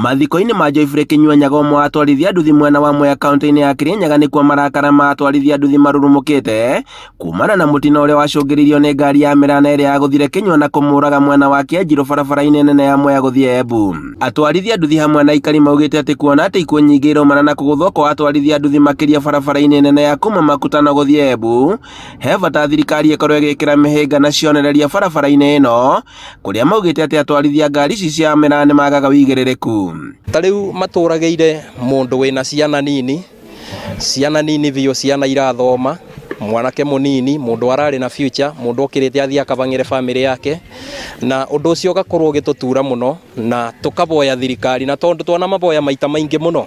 Mathiko-inĩ ma Joyfrey Kĩnyua ũmwe wa atwarithia nduthi mwena wa Mwea kaunti-inĩ ya Kirinyaga nĩkuo marakara ma atwarithia nduthi marurumũkĩte kumana na mũtino ũrĩa wacũngĩrĩirio nĩ ngari ya mĩrana ĩrĩa yagũthire Kĩnyua na kũmũraga mwena wa Kĩanjĩrũ barabara-inĩ nene ya Mwea gũthiĩ Embu. Atwarithia nduthi hamwe na aikari maugĩte atĩ kuona atĩ ikuũ nyingĩ iraumana na kũgũthwo kwa atwarithia nduthi makĩria barabara-inĩ nene ya kuma Makutano gũthiĩ Embu, he bata thirikari ĩkorwo ĩgĩkĩra mĩhĩnga na cionereria barabara-inĩ ĩno, kũrĩa maugĩte atĩ atwarithia ngari ici cia mĩrana nĩmagaga ũigĩrĩrĩku. Tariu matũragĩire mũndũ wĩna ciana nini biũ, ciana irathoma, mwanake mũnini, mũndũ ararĩ na future, mũndũ okĩrĩte athie akabangĩre family yake, na ũndũ ũcio ũgakorwo ũgĩtũtura mũno na tũkaboya thirikari, na tondũ twana maboya maita maingĩ mũno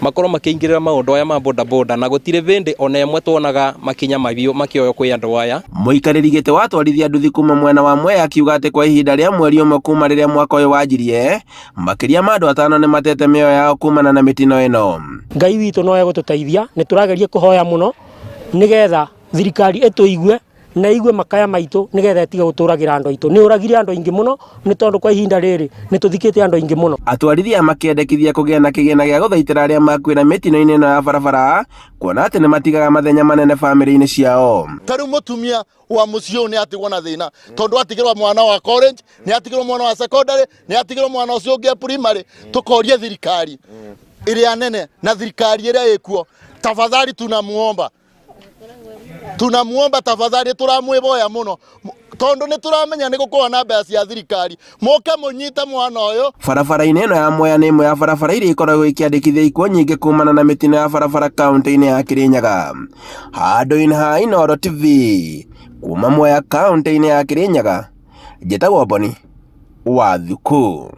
makorwo makĩingĩrĩra maũndũ aya ma bodaboda, na gũtirĩ bĩndĩ ona ĩmwe tuonaga makinya mabiũ makĩoyo kwĩ andũ aya. Mũikarĩri gĩtĩ wa atwarithia nduthi kuma mwena wa Mwea akiuga atĩ kwa ihinda rĩa mweri ũmwe kuma rĩrĩa mwaka ũyũ wanjirie, makĩria ma andũ 5 nĩmatete mĩoyo yao kumana na mĩtino ĩno. Ngai witũ no egũtũteithia, nĩtũrageria kũhoya mũno nĩgetha thirikari ĩtũigue na igue makaya maitũ nĩgetha ĩtige gũtũragĩra andũ aitũ. Nĩ ũragire andũ aingĩ mũno, nĩ tondũ kwa ihinda rĩrĩ nĩtũthikĩte andũ aingĩ mũno. Atwarithia makĩendekithia kũgĩa na kĩgĩna gĩa gũthaitĩra arĩa makuĩra mĩtino-inĩ ĩno ya barabara, kuona atĩ nĩmatigaga mathenya manene famĩlĩ-inĩ ciao. Tarĩu mũtumia wa mũciĩ ũyũ nĩatigwo na thĩna tondũ atigĩrwo mwana wa college, nĩatigĩrwo mwana wa secondary, nĩatigĩrwo mwana ũcio ũngĩ primary. Tũkoria thirikari ĩrĩa nene na thirikari ĩrĩa ĩkuo, tafadhali tunamuomba tafadhali, turamwĩboya mũno tondu nĩtũramenya nĩgũkorwo na mbeca cia thirikari, moke mũnyite mwana ũyũ. Barabara-inĩ ĩno ya Mwea nĩ ĩmwe ya barabara iria ikoragwo ikĩandĩkithia ikuũ nyingĩ kumana na mĩtino ya barabara kaunti-inĩ ya Kirinyaga. Handũ-inĩ ha Inooro TV kuma Mwea kaunti-inĩ ya Kirinyaga, njĩtagwo Boni Wathuku.